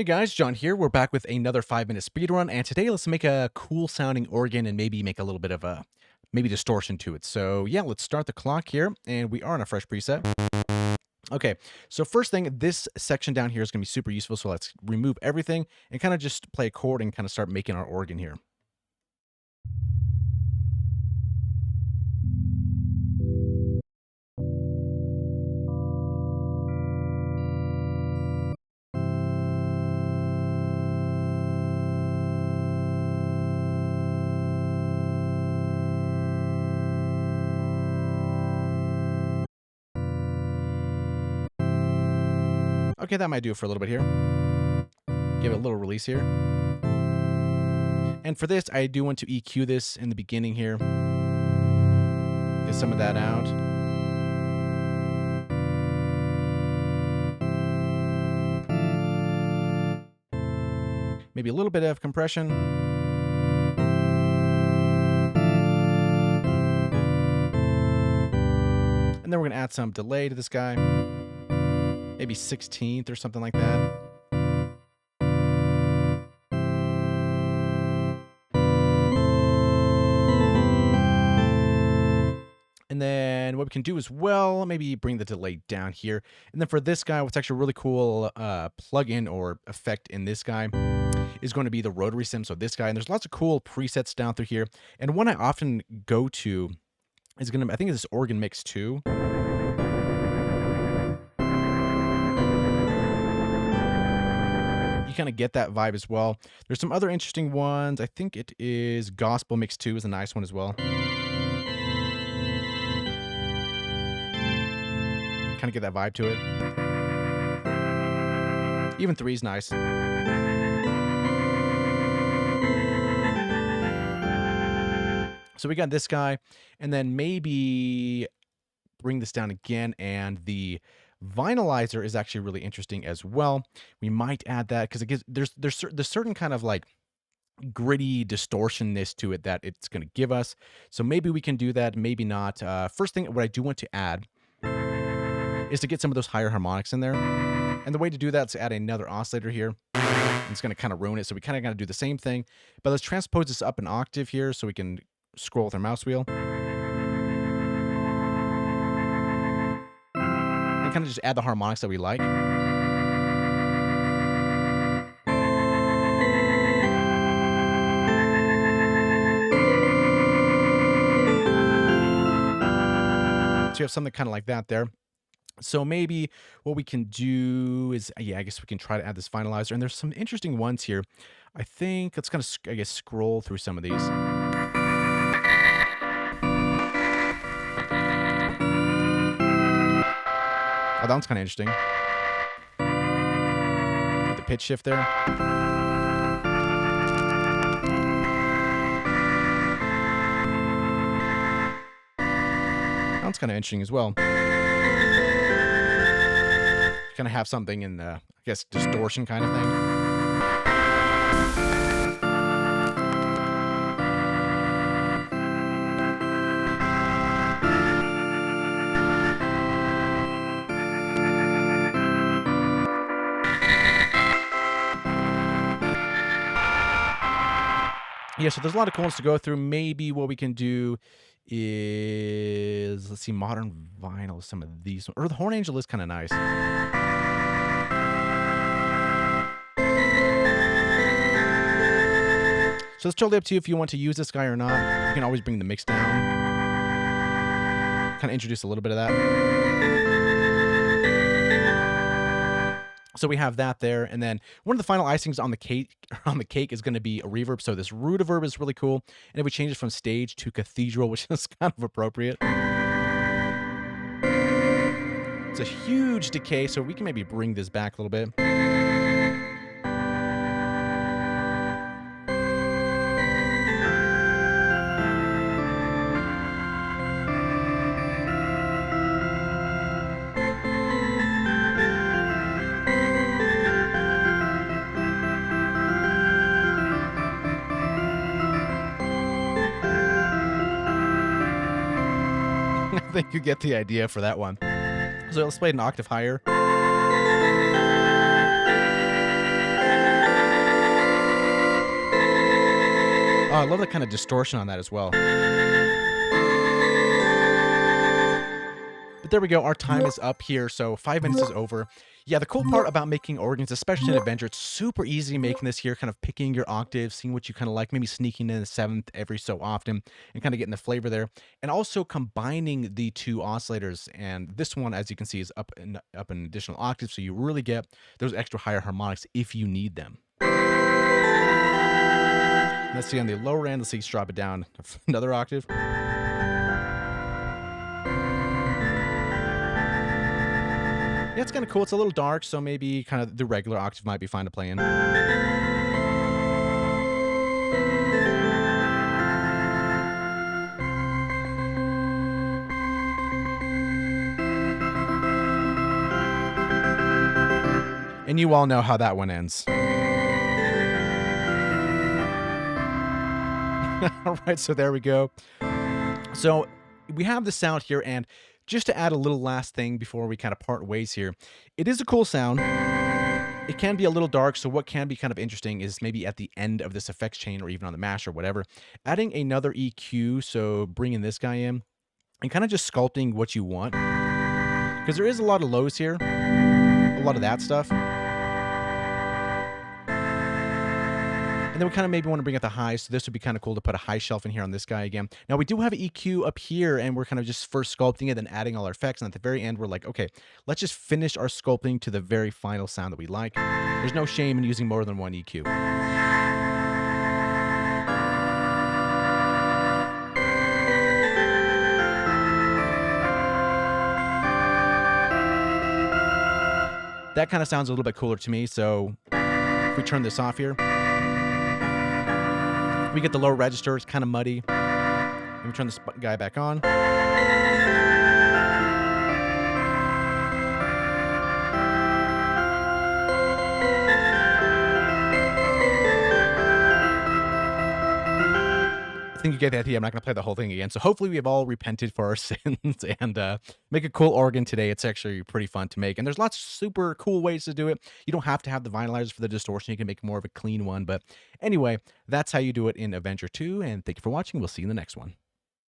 Hey guys, John here. We're back with another 5-minute speedrun, and today let's make a cool sounding organ and maybe make a little bit of a maybe distortion to it. So yeah, let's start the clock here, and we are on a fresh preset. Okay, so first thing, this section down here is gonna be super useful. So let's remove everything and kind of just play a chord and kind of start making our organ here. Okay, that might do it for a little bit here. Give it a little release here. And for this, I do want to EQ this in the beginning here. Get some of that out. Maybe a little bit of compression. And then we're going to add some delay to this guy. Maybe 16th or something like that. And then what we can do as well, maybe bring the delay down here. And then for this guy, what's actually really cool plugin or effect in this guy is going to be the Rotary Sim. So this guy, and there's lots of cool presets down through here. And one I often go to is going to, I think it's this organ mix 2. You kind of get that vibe as well. There's some other interesting ones. I think it is Gospel Mix 2 is a nice one as well. Kind of get that vibe to it. Even 3 is nice. So we got this guy, and then maybe bring this down again, and the Finalizer is actually really interesting as well. We might add that because it gives there's certain kind of like gritty distortionness to it that it's going to give us. So maybe we can do that, maybe not. First thing, what I do want to add is to get some of those higher harmonics in there. And the way to do that is to add another oscillator here. And it's going to kind of ruin it. So we kind of got to do the same thing. But let's transpose this up an octave here so we can scroll with our mouse wheel. And kind of just add the harmonics that we like. So you have something kind of like that there. So maybe what we can do is, yeah, I guess we can try to add this finalizer. And there's some interesting ones here. I think let's kind of, I guess, scroll through some of these. Oh, that one's kind of interesting. With the pitch shift there. That one's kind of interesting as well. Kind of have something in the, I guess, distortion kind of thing. Yeah, so there's a lot of cool ones to go through. Maybe what we can do is, let's see, modern vinyl, some of these, or the Horn Angel is kind of nice. So it's totally up to you if you want to use this guy or not. You can always bring the mix down. Kind of introduce a little bit of that. So we have that there, and then one of the final icings on the cake is going to be a reverb. So this Reverb is really cool, and if we change it from stage to cathedral, which is kind of appropriate, it's a huge decay. So we can maybe bring this back a little bit. I think you get the idea for that one. So let's play it an octave higher. Oh, I love that kind of distortion on that as well. But there we go. Our time is up here. So 5 minutes is over. Yeah, the cool part about making organs, especially in Avenger, it's super easy making this here, kind of picking your octaves, seeing what you kind of like, maybe sneaking in a seventh every so often and kind of getting the flavor there. And also combining the two oscillators. And this one, as you can see, is up an additional octave. So you really get those extra higher harmonics if you need them. Let's see on the lower end, let's see, drop it down another octave. Yeah, it's kind of cool. It's a little dark, so maybe kind of the regular octave might be fine to play in. And you all know how that one ends. All right, so there we go. So we have the sound here, and just to add a little last thing before we kind of part ways here, it is a cool sound. It can be a little dark, so what can be kind of interesting is maybe at the end of this effects chain or even on the mash or whatever, adding another EQ, so bringing this guy in and kind of just sculpting what you want. Because there is a lot of lows here, a lot of that stuff. And then we kind of maybe want to bring out the highs, so this would be kind of cool to put a high shelf in here on this guy again. Now, we do have an EQ up here, and we're kind of just first sculpting it, then adding all our effects, and at the very end, we're like, okay, let's just finish our sculpting to the very final sound that we like. There's no shame in using more than one EQ. That kind of sounds a little bit cooler to me, so if we turn this off here, we get the low register, it's kind of muddy. Let me turn this guy back on. I think you get the idea. I'm not going to play the whole thing again. So hopefully we have all repented for our sins and make a cool organ today. It's actually pretty fun to make. And there's lots of super cool ways to do it. You don't have to have the Vinylizers for the distortion. You can make more of a clean one. But anyway, that's how you do it in Avenger 2. And thank you for watching. We'll see you in the next one.